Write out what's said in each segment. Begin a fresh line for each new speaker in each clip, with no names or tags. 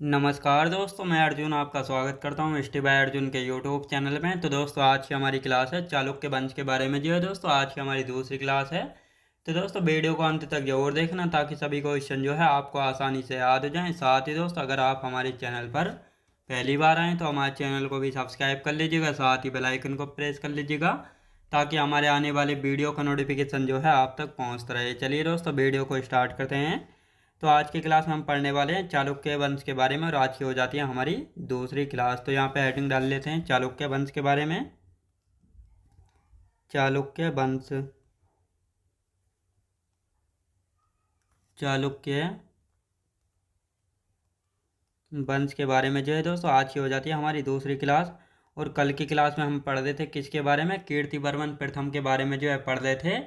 नमस्कार दोस्तों, मैं अर्जुन आपका स्वागत करता हूँ स्टे बाय अर्जुन के यूट्यूब चैनल में। तो दोस्तों, आज की हमारी क्लास है चालुक्य वंश के बारे में। जो है दोस्तों, आज की हमारी दूसरी क्लास है। तो दोस्तों, वीडियो को अंत तक जरूर देखना ताकि सभी क्वेश्चन जो है आपको आसानी से याद हो जाएं। साथ ही दोस्तों, अगर आप हमारे चैनल पर पहली बार आएँ तो हमारे चैनल को भी सब्सक्राइब कर लीजिएगा, साथ ही बेल आइकन को प्रेस कर लीजिएगा ताकि हमारे आने वाले वीडियो का नोटिफिकेशन जो है आप तक पहुँचता रहे। चलिए दोस्तों, वीडियो को स्टार्ट करते हैं। तो आज की क्लास में हम पढ़ने वाले हैं चालुक्य वंश के बारे में, और आज की हो जाती है हमारी दूसरी क्लास। तो यहाँ पे हेडिंग डाल लेते हैं चालुक्य वंश के बारे में। चालुक्य वंश, चालुक्य वंश के बारे में जो है दोस्तों आज की हो जाती है हमारी दूसरी क्लास। और कल की क्लास में हम पढ़ रहे थे किसके बारे में, कीर्तिवर्मन प्रथम के बारे में जो है पढ़ रहे थे,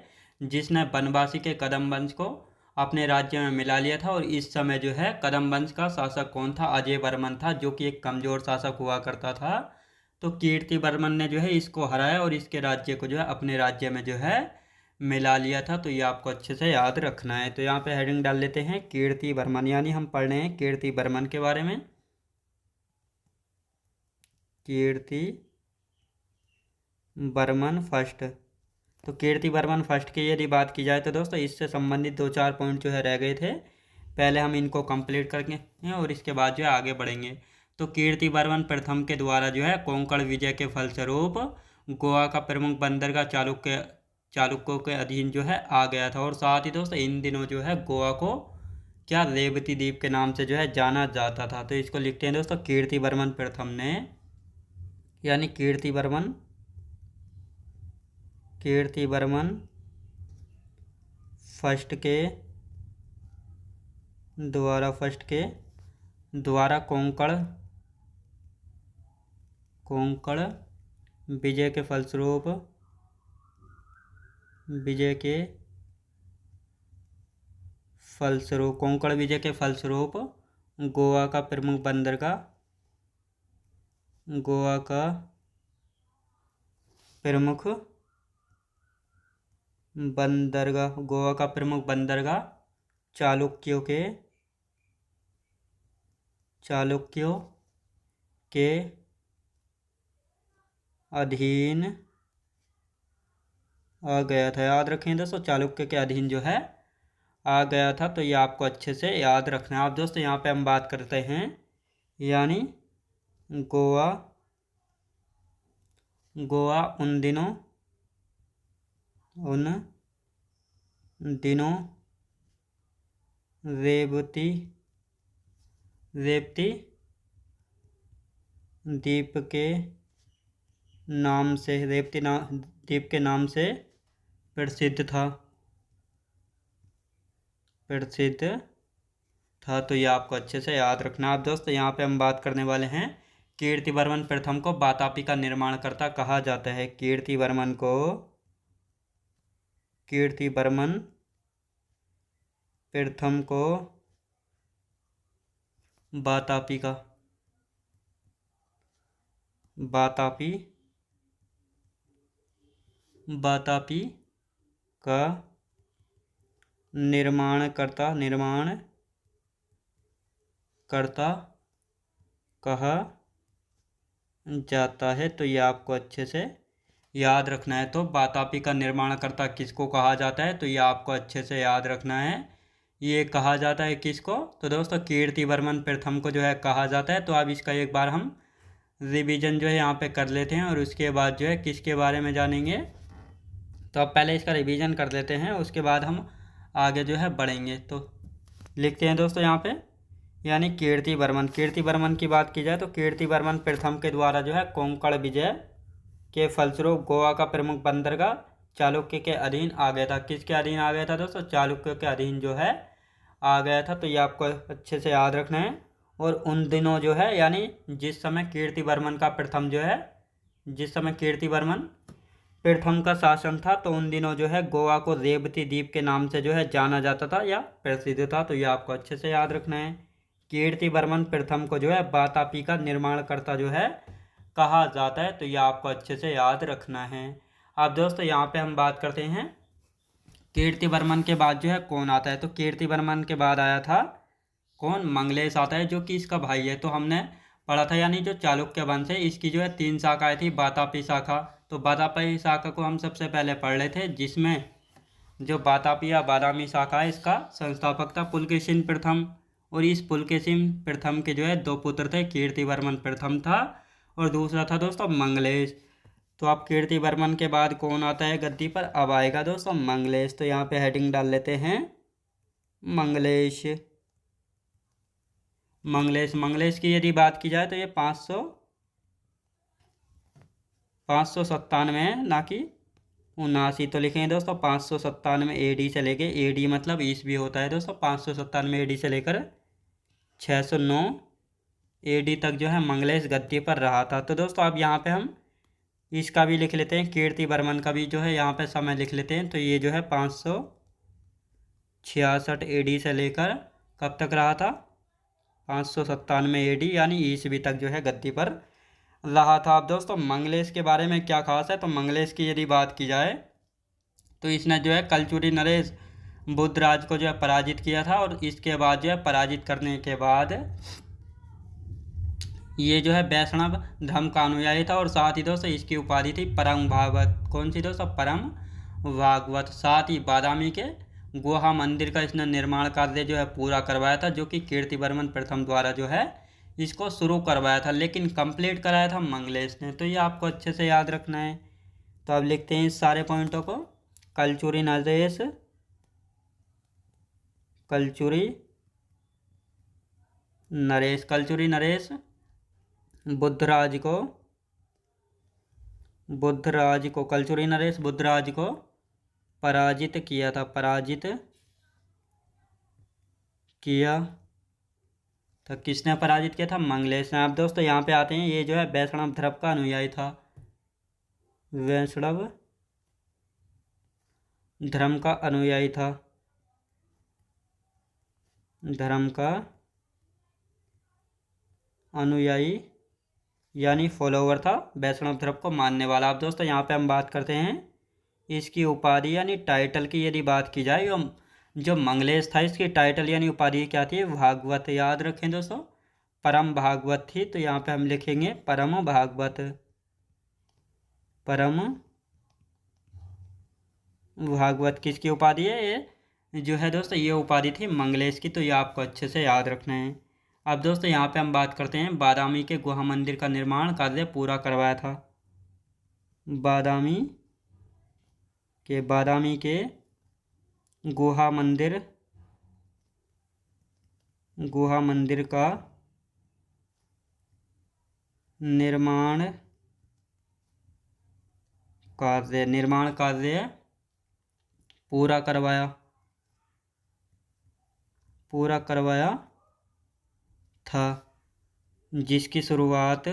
जिसने बनवासी के कदम वंश को अपने राज्य में मिला लिया था। और इस समय जो है कदम वंश का शासक कौन था, अजय वर्मन था, जो कि एक कमजोर शासक हुआ करता था। तो कीर्तिवर्मन ने जो है इसको हराया और इसके राज्य को जो है अपने राज्य में जो है मिला लिया था। तो ये आपको अच्छे से याद रखना है। तो यहाँ पे हेडिंग डाल लेते हैं कीर्तिवर्मन, यानी हम पढ़ रहे हैं कीर्तिवर्मन के बारे में। कीर्तिवर्मन फर्स्ट। तो कीर्तिवर्मन फर्स्ट की यदि बात की जाए तो दोस्तों, इससे संबंधित दो चार पॉइंट जो है रह गए थे, पहले हम इनको कंप्लीट करके हैं और इसके बाद जो है आगे बढ़ेंगे। तो कीर्तिवर्मन प्रथम के द्वारा जो है कोंकण विजय के फलस्वरूप गोवा का प्रमुख बंदरगाह चालुक्यों के अधीन जो है आ गया था। और साथ ही दोस्तों, इन दिनों जो है गोवा को क्या रेवती द्वीप के नाम से जो है जाना जाता था। तो इसको लिखते हैं दोस्तों कीर्तिवर्मन प्रथम ने, यानी कीर्तिवर्मन फर्स्ट के द्वारा कोंकण विजय के फलस्वरूप कोंकण विजय के फलस्वरूप गोवा का प्रमुख बंदरगाह चालुक्यों के अधीन आ गया था। याद रखें दोस्तों, चालुक्य के अधीन जो है आ गया था। तो ये आपको अच्छे से याद रखना है। आप दोस्तों, यहाँ पे हम बात करते हैं, यानी गोवा उन दिनों रेवती द्वीप के नाम से प्रसिद्ध था। तो ये आपको अच्छे से याद रखना। आप दोस्तों, यहाँ पे हम बात करने वाले हैं कीर्तिवर्मन प्रथम को वातापी का निर्माणकर्ता कहा जाता है। कीर्तिवर्मन प्रथम को वातापी का निर्माणकर्ता कहा जाता है। तो ये आपको अच्छे से याद रखना है। तो वातापी का निर्माणकर्ता किसको कहा जाता है, तो ये आपको अच्छे से याद रखना है। ये कहा जाता है किसको, तो दोस्तों कीर्तिवर्मन प्रथम को जो है कहा जाता है। तो अब इसका एक बार हम रिवीजन जो है यहाँ पे कर लेते हैं और उसके बाद जो है किसके बारे में जानेंगे। तो अब पहले इसका रिवीजन कर लेते हैं, उसके बाद हम आगे जो है बढ़ेंगे। तो लिखते हैं दोस्तों यहाँ पे, यानी कीर्तिवर्मन की बात की जाए तो कीर्तिवर्मन प्रथम के द्वारा जो है कोंकण विजय के फलस्वरूप गोवा का प्रमुख बंदरगाह चालुक्य के अधीन आ गया था। किसके अधीन आ गया था दोस्तों, चालुक्य के अधीन जो है आ गया था। तो ये आपको अच्छे से याद रखना है। और उन दिनों जो है, यानी जिस समय कीर्तिवर्मन प्रथम का शासन था, तो उन दिनों जो है गोवा को रेवती द्वीप के नाम से जो है जाना जाता था या प्रसिद्ध था। तो ये आपको अच्छे से याद रखना है। कीर्तिवर्मन प्रथम को जो है वातापी का निर्माणकर्ता जो है कहा जाता है। तो ये आपको अच्छे से याद रखना है। अब दोस्तों, यहाँ पे हम बात करते हैं कीर्तिवर्मन के बाद जो है कौन आता है। तो कीर्तिवर्मन के बाद आया था कौन, मंगलेश आता है, जो कि इसका भाई है। तो हमने पढ़ा था, यानी जो चालुक्य वंश है इसकी जो है 3 शाखाएं थी, वातापी शाखा। तो वातापी शाखा को हम सबसे पहले पढ़ रहे थे, जिसमें जो वातापी या बादामी शाखा है इसका संस्थापक था पुलकेशिन प्रथम। और इस पुलकेशिन प्रथम के जो है 2 पुत्र थे, कीर्तिवर्मन प्रथम था और दूसरा था दोस्तों मंगलेश। तो अब कीर्तिवर्मन के बाद कौन आता है गद्दी पर, अब आएगा दोस्तों मंगलेश। तो यहाँ पे हेडिंग डाल लेते हैं मंगलेश। मंगलेश की यदि बात की जाए तो ये 597 है, ना कि 79। तो लिखेंगे दोस्तों 597 AD से लेके, AD मतलब ईस्वी होता है दोस्तों, 597 AD से लेकर 609 AD तक जो है मंगलेश गद्दी पर रहा था। तो दोस्तों अब यहाँ पे हम इसका भी लिख लेते हैं, कीर्तिवर्मन का भी जो है यहाँ पे समय लिख लेते हैं। तो ये जो है 566 AD से लेकर कब तक रहा था, 597 AD यानी ईस्वी तक जो है गद्दी पर रहा था। अब दोस्तों मंगलेश के बारे में क्या खास है, तो मंगलेश की यदि बात की जाए तो इसने जो है कलचुरी नरेश बुद्धराज को जो है पराजित किया था। और इसके बाद जो है पराजित करने के बाद ये जो है वैष्णव धर्म का अनुयायी था। और साथ ही दोस्तों इसकी उपाधि थी परम भागवत। कौन सी दोस्तों, परम भागवत। साथ ही बादामी के गुहा मंदिर का इसने निर्माण कार्य जो है पूरा करवाया था, जो कि कीर्तिवर्मन प्रथम द्वारा जो है इसको शुरू करवाया था, लेकिन कंप्लीट कराया था मंगलेश ने। तो ये आपको अच्छे से याद रखना है। तो अब लिखते हैं इस सारे पॉइंटों को, कलचुरी नरेश, कलचुरी नरेश बुद्धराज को कलचुरी नरेश बुद्धराज को पराजित किया था, तो किसने पराजित किया था, मंगलेश ने। अब दोस्तों यहाँ पे आते हैं, ये जो है वैष्णव धर्म का अनुयायी था, वैष्णव धर्म का अनुयायी था, धर्म का अनुयायी यानी फॉलोवर था, वैष्णव धर्म को मानने वाला। अब दोस्तों यहाँ पे हम बात करते हैं इसकी उपाधि यानी टाइटल की यदि बात की जाए, जो मंगलेश था इसकी टाइटल यानी उपाधि क्या थी, भागवत। याद रखें दोस्तों, परम भागवत थी। तो यहाँ पे हम लिखेंगे परम भागवत, परम भागवत किसकी उपाधि है, ये जो है दोस्तों ये उपाधि थी मंगलेश की। तो ये आपको अच्छे से याद रखना है। अब दोस्तों यहाँ पे हम बात करते हैं बादामी के गुहा मंदिर का निर्माण कार्य पूरा करवाया था, बादामी के गुहा मंदिर का निर्माण कार्य पूरा करवाया था, जिसकी शुरुआत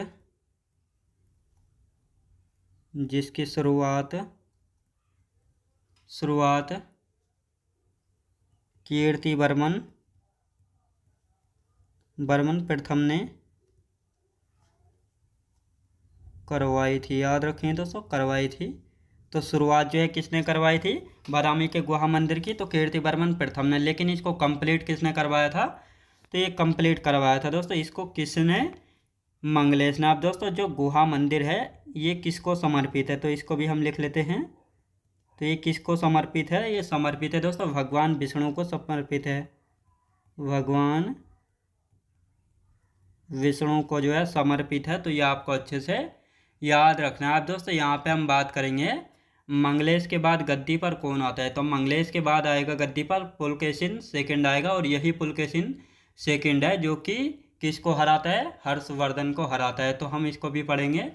कीर्तिवर्मन प्रथम ने करवाई थी। याद रखें दोस्तों, करवाई थी। तो शुरुआत जो है किसने करवाई थी, बादामी के गुहा मंदिर की, तो कीर्तिवर्मन प्रथम ने। लेकिन इसको कंप्लीट किसने करवाया था, तो ये कंप्लीट करवाया था दोस्तों इसको किसने, मंगलेश ने। अब दोस्तों जो गुहा मंदिर है ये किसको समर्पित है, तो इसको भी हम लिख लेते हैं। तो ये किसको समर्पित है, ये समर्पित है दोस्तों भगवान विष्णु को समर्पित है, भगवान विष्णु को जो है समर्पित है। तो ये आपको अच्छे से याद रखना है। अब दोस्तों यहाँ पे हम बात करेंगे मंगलेश के बाद गद्दी पर कौन आता है। तो मंगलेश के बाद आएगा गद्दी पर पुलकेशिन सेकंड आएगा, और यही पुलकेशिन सेकंड है जो कि किसको हराता है, हर्षवर्धन को हराता है। तो हम इसको भी पढ़ेंगे।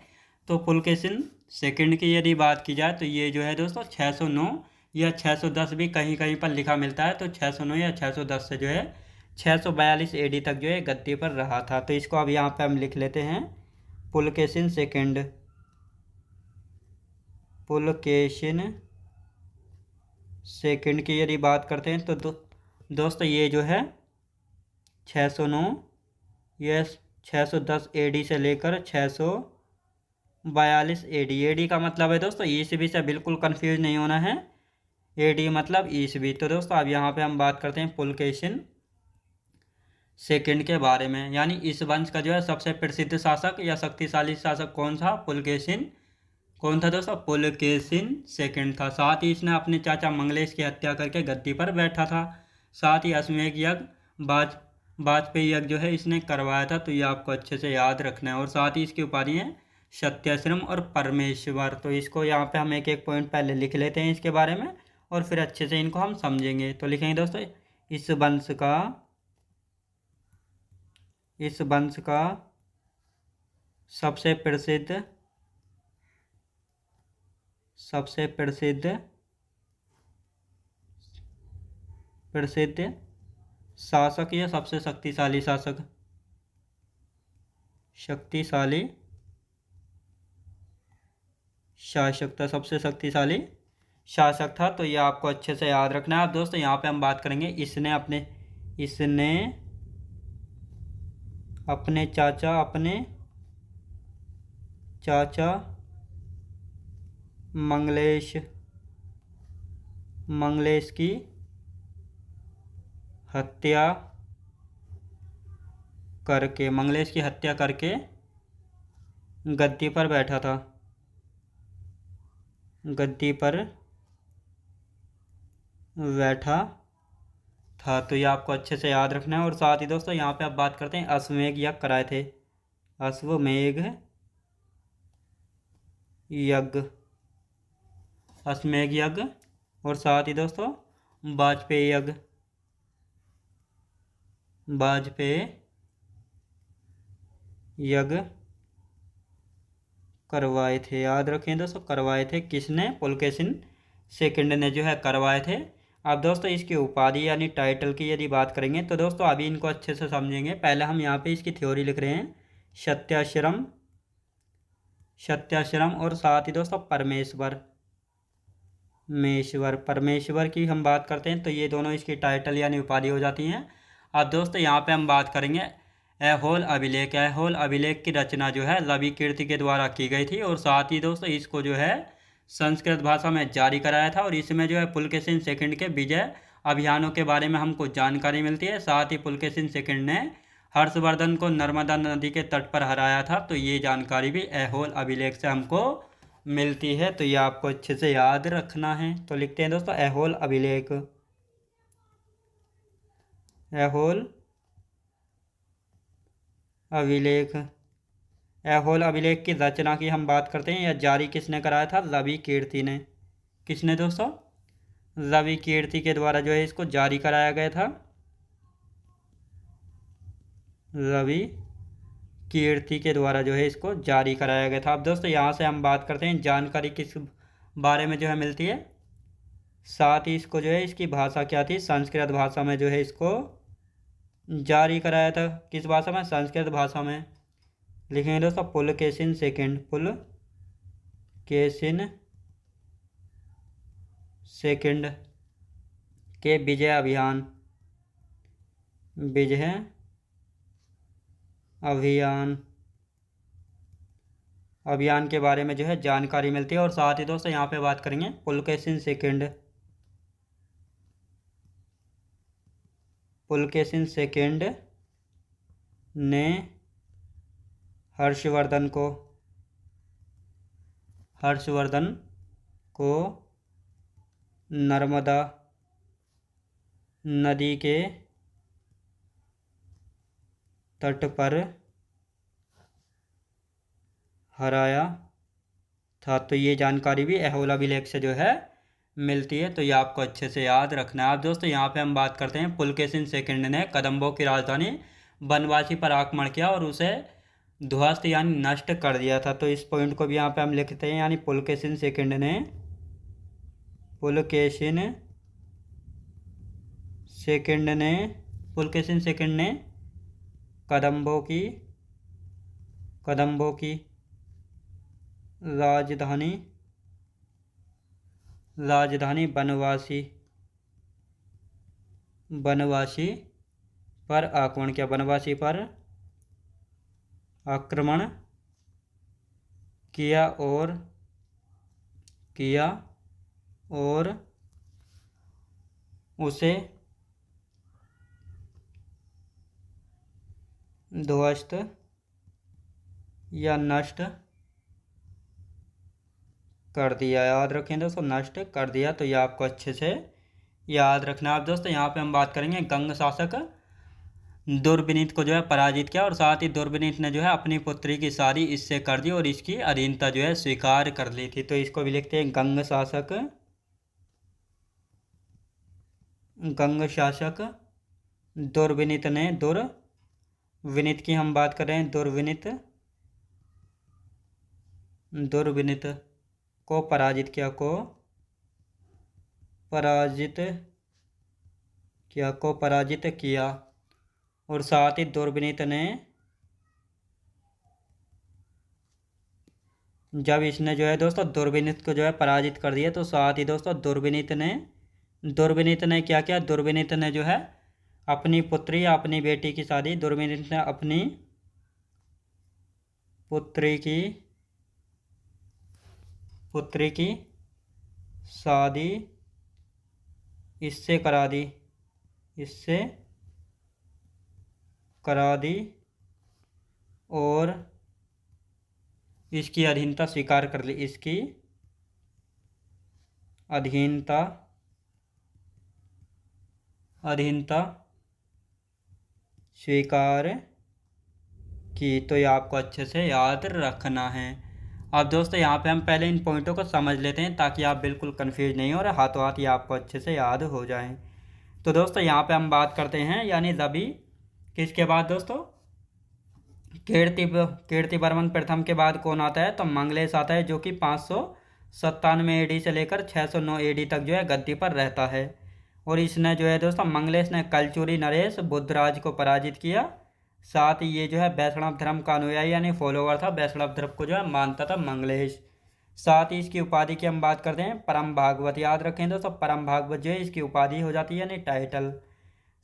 तो पुलकेशिन सेकंड की यदि बात की जाए तो ये जो है दोस्तों 609 या 610 भी कहीं कहीं पर लिखा मिलता है। तो 609 या 610 से जो है 642 AD तक जो है गद्दी पर रहा था। तो इसको अब यहाँ पे हम लिख लेते हैं पुलकेशिन सेकंड की यदि बात करते हैं तो दोस्तों ये जो है 609 या 610 AD से लेकर 642 AD का मतलब है दोस्तों ईस्वी से बिल्कुल कंफ्यूज नहीं होना है, AD मतलब ईस्वी। तो दोस्तों अब यहाँ पे हम बात करते हैं पुलकेशिन सेकंड के बारे में। यानी इस वंश का जो है सबसे प्रसिद्ध शासक या शक्तिशाली शासक कौन था? पुलकेशिन। कौन था दोस्तों? पुलकेशिन सेकंड था। साथ ही इसने अपने चाचा मंगलेश की हत्या करके गद्दी पर बैठा था। साथ ही अश्वमेध यज्ञ, वाजपेयी यज्ञ जो है इसने करवाया था। तो ये आपको अच्छे से याद रखना है। और साथ ही इसकी उपाधि है सत्याश्रम और परमेश्वर। तो इसको यहाँ पे हम एक एक पॉइंट पहले लिख लेते हैं इसके बारे में, और फिर अच्छे से इनको हम समझेंगे। तो लिखेंगे दोस्तों, इस वंश का सबसे प्रसिद्ध प्रसिद्ध शासक या सबसे शक्तिशाली शासक था, सबसे शक्तिशाली शासक था। तो ये आपको अच्छे से याद रखना है। अब दोस्तों यहाँ पे हम बात करेंगे, इसने अपने चाचा मंगलेश की हत्या करके गद्दी पर बैठा था। तो ये आपको अच्छे से याद रखना है। और साथ ही दोस्तों यहाँ पे आप बात करते हैं, अश्वमेध यज्ञ कराए थे। अश्वमेध यज्ञ। और साथ ही दोस्तों वाजपेयी यज्ञ करवाए थे। याद रखें दोस्तों, करवाए थे किसने? पुलकेशिन सेकंड ने जो है करवाए थे। अब दोस्तों इसकी उपाधि यानी टाइटल की यदि बात करेंगे तो दोस्तों अभी इनको अच्छे से समझेंगे। पहले हम यहाँ पे इसकी थ्योरी लिख रहे हैं, सत्याश्रम और साथ ही दोस्तों परमेश्वर की हम बात करते हैं तो ये दोनों इसकी टाइटल यानी उपाधि हो जाती हैं। अब दोस्तों यहाँ पे हम बात करेंगे ऐहोल अभिलेख की रचना जो है लवी कीर्ति के द्वारा की गई थी। और साथ ही दोस्तों इसको जो है संस्कृत भाषा में जारी कराया था। और इसमें जो है पुलकेशिन सेकंड के विजय अभियानों के बारे में हमको जानकारी मिलती है। साथ ही पुलकेशिन सेकंड ने हर्षवर्धन को नर्मदा नदी के तट पर हराया था। तो ये जानकारी भी ऐहोल अभिलेख से हमको मिलती है। तो ये आपको अच्छे से याद रखना है। तो लिखते हैं दोस्तों, ऐहोल अभिलेख की रचना की हम बात करते हैं या जारी किसने कराया था? लवी कीर्ति ने। किसने दोस्तों? लवी कीर्ति के द्वारा जो है इसको जारी कराया गया था। लवी कीर्ति के द्वारा जो है इसको जारी कराया गया था। अब दोस्तों यहाँ से हम बात करते हैं जानकारी किस बारे में जो है मिलती है। साथ ही इसको जो है इसकी भाषा क्या थी? संस्कृत भाषा में जो है इसको जारी कराया था। किस भाषा में? संस्कृत भाषा में। लिखेंगे दोस्तों पुलकेशिन सेकंड के विजय अभियान के बारे में जो है जानकारी मिलती है। और साथ ही दोस्तों यहाँ पे बात करेंगे पुलकेशिन सेकंड ने हर्षवर्धन को नर्मदा नदी के तट पर हराया था। तो ये जानकारी भी ऐहोल अभिलेख से जो है मिलती है। तो ये आपको अच्छे से याद रखना है। आप दोस्तों यहाँ पे हम बात करते हैं पुलकेशिन सेकंड ने कदम्बों की राजधानी बनवासी पर आक्रमण किया और उसे ध्वस्त यानी नष्ट कर दिया था। तो इस पॉइंट को भी यहाँ पे हम लिखते हैं, यानी पुलकेशिन सेकंड ने कदम्बों की राजधानी बनवासी पर आक्रमण किया। बनवासी पर आक्रमण किया और उसे ध्वस्त या नष्ट कर दिया। याद रखें दोस्तों, नष्ट कर दिया। तो ये आपको अच्छे से याद रखना है। अब दोस्तों यहाँ पे हम बात करेंगे गंग शासक दुर्विनीत को जो है पराजित किया, और साथ ही दुर्विनीत ने जो है अपनी पुत्री की शादी इससे कर दी और इसकी अधीनता जो है स्वीकार कर ली थी। तो इसको भी लिखते हैं गंग शासक दुर्विनीत ने, दुर्विनीत की हम बात कर रहे हैं, दुर्विनीत को पराजित किया, पराजित किया। और साथ ही दुर्विनीत ने, जब इसने जो है दोस्तों दुर्विनीत को जो है पराजित कर दिया, तो साथ ही दोस्तों दुर्विनीत ने क्या किया, दुर्विनीत ने जो है अपनी पुत्री या अपनी बेटी की शादी, दुर्विनीत ने अपनी पुत्री की शादी इससे करा दी और इसकी अधीनता स्वीकार कर ली, इसकी अधीनता स्वीकार की। तो ये आपको अच्छे से याद रखना है। अब दोस्तों यहाँ पे हम पहले इन पॉइंटों को समझ लेते हैं ताकि आप बिल्कुल कंफ्यूज नहीं हो और हाथों हाथ ये आपको अच्छे से याद हो जाए। तो दोस्तों यहाँ पे हम बात करते हैं, यानी रवि किसके बाद दोस्तों, कीर्तिवर्मन प्रथम के बाद कौन आता है, तो मंगलेश आता है, जो कि 597 एडी से लेकर 609 एडी तक जो है गद्दी पर रहता है। और इसने जो है दोस्तों, मंगलेश ने कलचुरी नरेश बुद्धराज को पराजित किया। साथ ही ये जो है वैष्णव धर्म का अनुयायी यानी फॉलोवर था, वैष्णव धर्म को जो है मानता था मंगलेश। साथ ही इसकी उपाधि की हम बात करते हैं, परम भागवत। याद रखें दोस्तों, परम भागवत जो है इसकी उपाधि हो जाती है यानी टाइटल।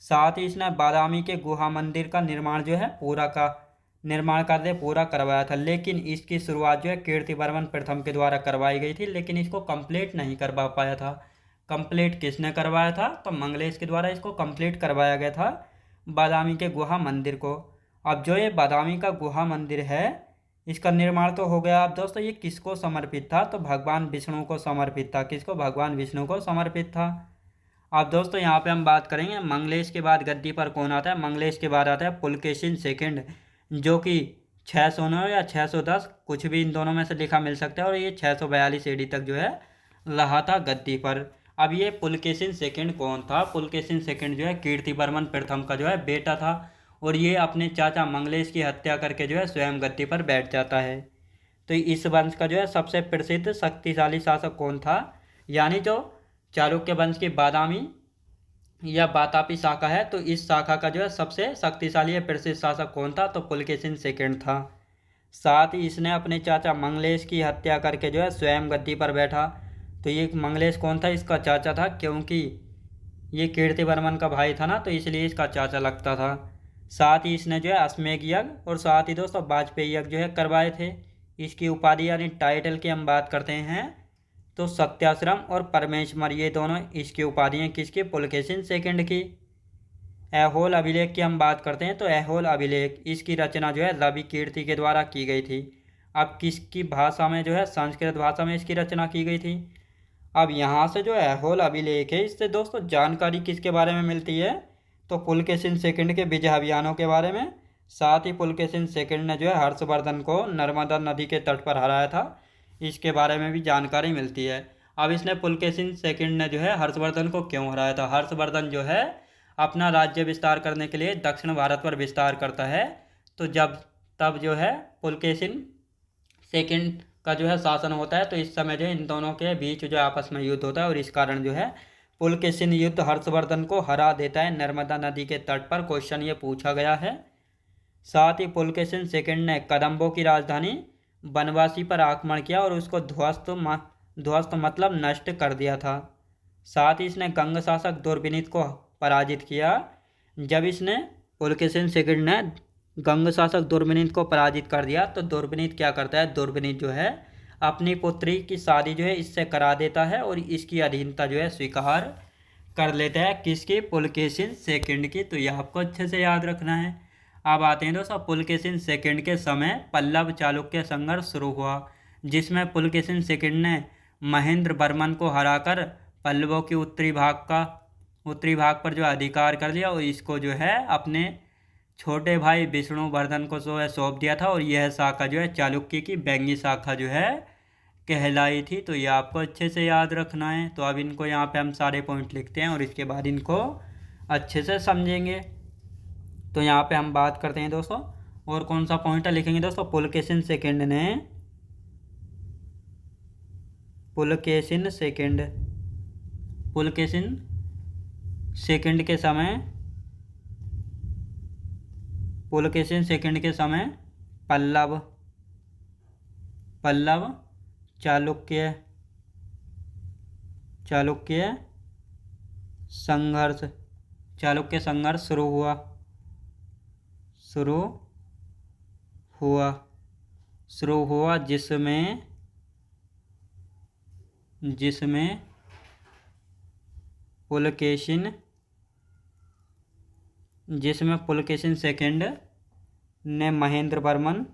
साथ ही इसने बादामी के गुहा मंदिर का निर्माण जो है पूरा कार्य पूरा करवाया था, लेकिन इसकी शुरुआत जो है कीर्तिवर्मन प्रथम के द्वारा करवाई गई थी, लेकिन इसको कंप्लीट नहीं करवा पाया था। कंप्लीट किसने करवाया था, तो मंगलेश के द्वारा इसको कंप्लीट करवाया गया था, बादामी के गुहा मंदिर को। अब जो ये बादामी का गुहा मंदिर है, इसका निर्माण तो हो गया। अब दोस्तों ये किसको समर्पित था, तो भगवान विष्णु को समर्पित था। किसको, भगवान विष्णु को समर्पित था। अब दोस्तों यहाँ पे हम बात करेंगे मंगलेश के बाद गद्दी पर कौन आता है। मंगलेश के बाद आता है पुलकेशिन सेकंड, जो कि 609 या 610 कुछ भी इन दोनों में से लिखा मिल सकता है, और ये 642 एडी तक जो है रहा था गद्दी पर। अब ये पुलकेशिन सेकंड कौन था, पुलकेशिन सेकंड जो है कीर्तिवर्मन प्रथम का जो है बेटा था, और ये अपने चाचा मंगलेश की हत्या करके जो है स्वयं गद्दी पर बैठ जाता है। तो इस वंश का जो है सबसे प्रसिद्ध शक्तिशाली शासक कौन था, यानी जो चालुक्य वंश की बादामी या बातापी शाखा है, तो इस शाखा का जो है सबसे शक्तिशाली या प्रसिद्ध शासक कौन था, तो पुलकेशिन सेकंड था। साथ ही इसने अपने चाचा मंगलेश की हत्या करके जो है स्वयं गद्दी पर बैठा। तो ये मंगलेश कौन था, इसका चाचा था, क्योंकि ये कीर्तिवर्मन का भाई था ना, तो इसलिए इसका चाचा लगता था। साथ ही इसने जो है अश्वमेध यज्ञ और साथ ही दोस्तों वाजपेयी यज्ञ जो है करवाए थे। इसकी उपाधि यानी टाइटल की हम बात करते हैं, तो सत्याश्रम और परमेश्वर, ये दोनों इसकी उपाधियाँ किसकी, पुलकेशिन सेकंड की। ऐहोल अभिलेख की हम बात करते हैं, तो ऐहोल अभिलेख इसकी रचना जो है रवि कीर्ति के द्वारा की गई थी। अब किसकी भाषा में जो है, संस्कृत भाषा में इसकी रचना की गई थी। अब यहाँ से जो ऐहोल अभिलेख है, इससे दोस्तों जानकारी किसके बारे में मिलती है, तो पुलकेशिन सेकंड के विजय अभियानों के बारे में। साथ ही पुलकेशिन सेकंड ने जो है हर्षवर्धन को नर्मदा नदी के तट पर हराया था, इसके बारे में भी जानकारी मिलती है। अब इसने पुलकेशिन सेकंड ने जो है हर्षवर्धन को क्यों हराया था, हर्षवर्धन जो है अपना राज्य विस्तार करने के लिए दक्षिण भारत पर विस्तार करता है, तो तब जो है पुलकेशिन सेकंड का जो है शासन होता है, तो इस समय जो है इन दोनों के बीच जो आपस में युद्ध होता है, और इस कारण जो है पुलकेशिन युद्ध हर्षवर्धन को हरा देता है नर्मदा नदी के तट पर। क्वेश्चन ये पूछा गया है। साथ ही पुलकेशिन सेकंड ने कदम्बों की राजधानी बनवासी पर आक्रमण किया और उसको ध्वस्त मतलब नष्ट कर दिया था। साथ ही इसने गंग शासक दुर्विनीत को पराजित किया। जब इसने पुलकेशिन सेकंड ने गंग शासक दुर्विनीत को पराजित कर दिया, तो दुर्विनीत क्या करता है, दुर्विनीत जो है अपनी पुत्री की शादी जो है इससे करा देता है और इसकी अधीनता जो है स्वीकार कर लेता है, किसकी, पुलकेशिन सेकंड की। तो यह आपको अच्छे से याद रखना है। अब आते हैं दोस्तों पुलकेशिन सेकंड के समय पल्लव चालुक्य संघर्ष शुरू हुआ, जिसमें पुलकेशिन सेकंड ने महेंद्र वर्मन को हराकर पल्लवों की उत्तरी भाग पर जो अधिकार कर लिया और इसको जो है अपने छोटे भाई विष्णुवर्धन को जो है सौंप दिया था। और यह शाखा जो है चालुक्य की बैंगी शाखा जो है कहलाई थी। तो ये आपको अच्छे से याद रखना है। तो अब इनको यहाँ पे हम सारे पॉइंट लिखते हैं और इसके बाद इनको अच्छे से समझेंगे। तो यहाँ पे हम बात करते हैं दोस्तों, और कौन सा पॉइंट लिखेंगे दोस्तों। पुलकेशिन सेकंड के समय पल्लव चालुक्य संघर्ष शुरू हुआ जिसमें पुलकेशिन सेकंड ने महेंद्र वर्मन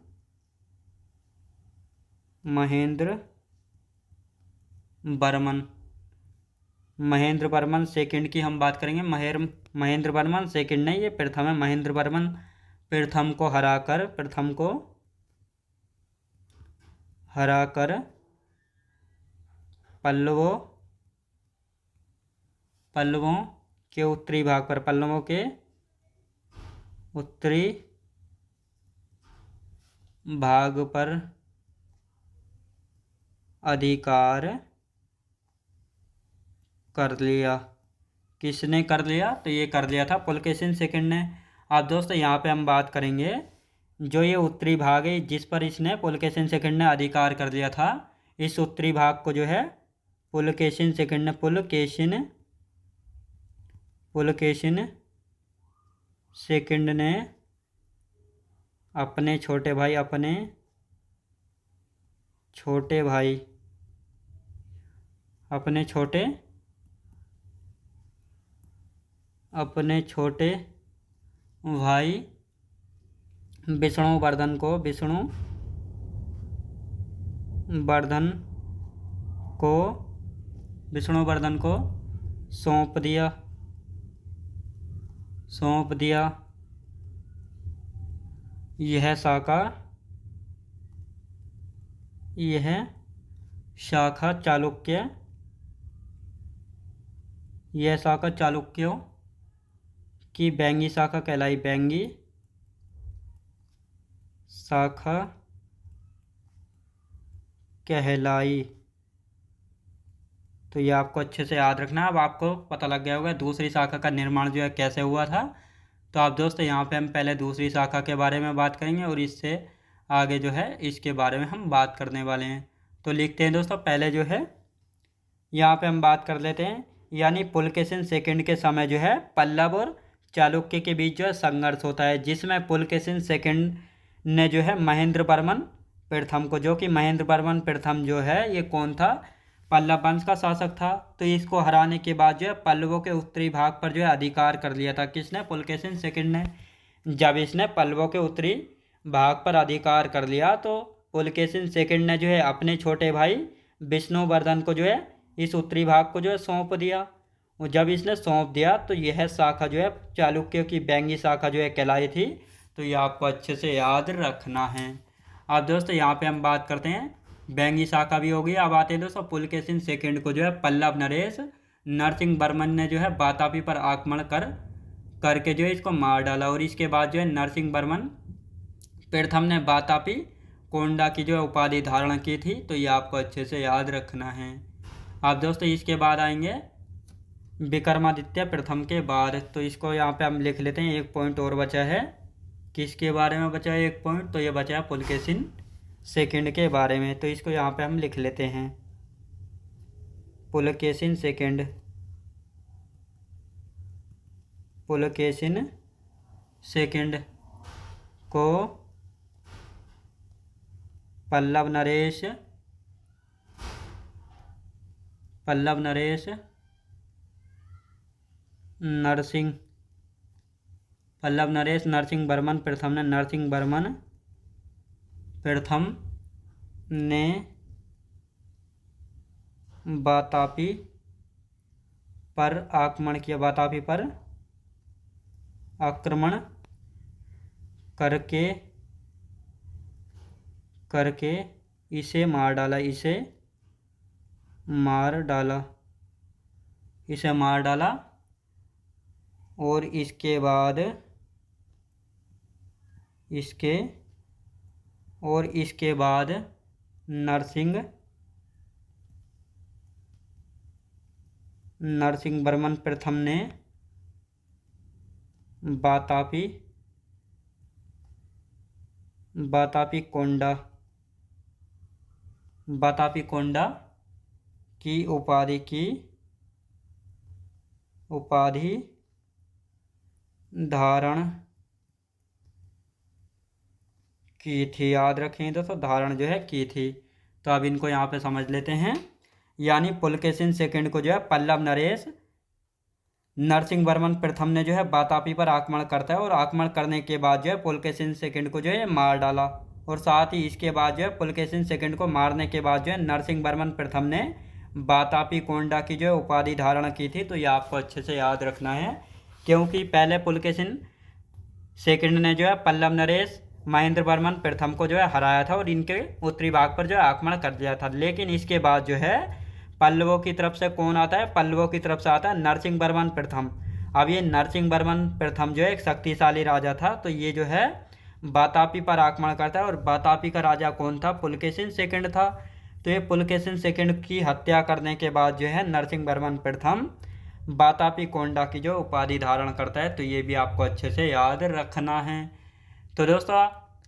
सेकंड की हम बात करेंगे। महेंद्र वर्मन सेकंड नहीं, ये प्रथम है। महेंद्र वर्मन प्रथम को हराकर पल्लवों के उत्तरी भाग पर अधिकार कर लिया। किसने कर लिया? तो ये कर लिया था पुलकेशिन सेकंड ने। अब दोस्तों यहाँ पे हम बात करेंगे जो ये उत्तरी भाग है जिस पर इसने पुलकेशिन सेकंड ने अधिकार कर लिया था, इस उत्तरी भाग को जो है पुलकेशिन सेकंड ने अपने छोटे भाई विष्णुवर्धन को सौंप दिया। यह शाखा चालुक्यों की बैंगी शाखा कहलाई। बैंगी शाखा कहलाई। तो ये आपको अच्छे से याद रखना है। अब आपको पता लग गया होगा दूसरी शाखा का निर्माण जो है कैसे हुआ था। तो आप दोस्तों यहाँ पे हम पहले दूसरी शाखा के बारे में बात करेंगे और इससे आगे जो है इसके बारे में हम बात करने वाले हैं। तो लिखते हैं दोस्तों, पहले जो है यहाँ पे हम बात कर लेते हैं। यानी पुलकेशिन सेकंड के समय जो है पल्लव और चालुक्य के बीच जो है संघर्ष होता है, जिसमें पुलकेशिन सेकंड ने जो है महेंद्र वर्मन प्रथम को, जो कि महेंद्र वर्मन प्रथम जो है ये कौन था? पल्लव वंश का शासक था। तो इसको हराने के बाद जो है पल्लवों के उत्तरी भाग पर जो है अधिकार कर लिया था। किसने? पुलकेशिन सेकंड ने। जब इसने पल्लवों के उत्तरी भाग पर अधिकार कर लिया तो पुलकेशिन सेकंड ने जो है अपने छोटे भाई विष्णुवर्धन को जो है इस उत्तरी भाग को जो है सौंप दिया। और जब इसने सौंप दिया तो यह शाखा जो है चालुक्य की बैंगी शाखा जो है कहलाई थी। तो ये आपको अच्छे से याद रखना है। अब दोस्तों यहाँ पे हम बात करते हैं, बैंगी शाखा भी हो गई। अब आते हैं दोस्तों पुलकेशिन सेकंड को जो है पल्लव नरेश नरसिंह वर्मन ने जो है वातापी पर आक्रमण करके जो है इसको मार डाला। और इसके बाद जो है नरसिंह वर्मन प्रथम ने वातापी कोंडा की जो है उपाधि धारण की थी। तो ये आपको अच्छे से याद रखना है। अब दोस्तों इसके बाद आएंगे विक्रमादित्य प्रथम के बाद। तो इसको यहाँ पे हम लिख लेते हैं। एक पॉइंट और बचा है। किसके बारे में बचा है एक पॉइंट? तो ये बचा है पुलकेशिन सेकंड के बारे में। तो इसको यहाँ पे हम लिख लेते हैं। पुलकेशिन सेकंड को पल्लव नरेश नरसिंह पल्लव नरेश नरसिंह वर्मन प्रथम ने, नरसिंह वर्मन प्रथम ने वातापी पर आक्रमण किया, वातापी पर आक्रमण करके इसे मार डाला, इसे मार डाला और इसके बाद नरसिंह वर्मन प्रथम ने वातापी कोंडा की उपाधि धारण की थी। याद रखें दोस्तों, धारण जो है की थी। तो अब इनको यहाँ पे समझ लेते हैं। यानी पुलकेशिन सेकंड को जो है पल्लव नरेश नरसिंह वर्मन प्रथम ने जो है वातापी पर आक्रमण करता है और आक्रमण करने के बाद जो है पुलकेशिन सेकंड को जो है मार डाला, और साथ ही इसके बाद जो है पुलकेशिन सेकंड को मारने के बाद जो है नरसिंह वर्मन प्रथम ने वातापी कोंडा की जो है उपाधि धारण की थी। तो ये आपको अच्छे से याद रखना है, क्योंकि पहले पुलकेशिन सेकंड ने जो है पल्लव नरेश महेंद्र वर्मन प्रथम को जो है हराया था और इनके उत्तरी भाग पर जो है आक्रमण कर दिया था। लेकिन इसके बाद जो है पल्लवों की तरफ से कौन आता है? पल्लवों की तरफ से आता है नरसिंह वर्मन प्रथम। अब ये नरसिंह वर्मन प्रथम जो है एक शक्तिशाली राजा था, तो ये जो है वातापी पर आक्रमण करता है। और वातापी का राजा कौन था? पुलकेशिन सेकंड था। तो ये पुलकेशिन सेकंड की हत्या करने के बाद जो है नरसिंह वर्मन प्रथम वातापी कोंडा की जो उपाधि धारण करता है। तो ये भी आपको अच्छे से याद रखना है। तो दोस्तों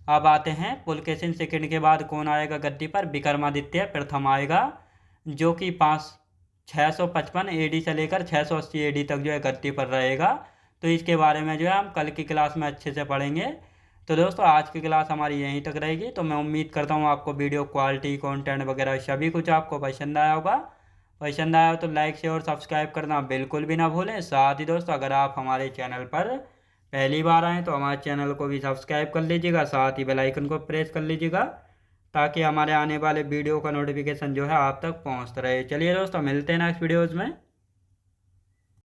अब आते हैं पुलकेशिन सेकंड के बाद कौन आएगा गद्दी पर? विक्रमादित्य प्रथम आएगा, जो कि 655 AD से लेकर 680 AD तक जो है गद्दी पर रहेगा। तो इसके बारे में जो है हम कल की क्लास में अच्छे से पढ़ेंगे। तो दोस्तों आज की क्लास हमारी यहीं तक रहेगी। तो मैं उम्मीद करता हूँ आपको वीडियो क्वालिटी, कंटेंट वगैरह सभी कुछ आपको पसंद आया होगा। पसंद आया हो तो लाइक, शेयर और सब्सक्राइब करना बिल्कुल भी ना भूलें। साथ ही दोस्तों अगर आप हमारे चैनल पर पहली बार आएँ तो हमारे चैनल को भी सब्सक्राइब कर लीजिएगा, साथ ही बेल आइकन को प्रेस कर लीजिएगा, ताकि हमारे आने वाले वीडियो का नोटिफिकेशन जो है आप तक पहुंचता रहे। चलिए दोस्तों मिलते हैं नेक्स्ट वीडियोज़ में।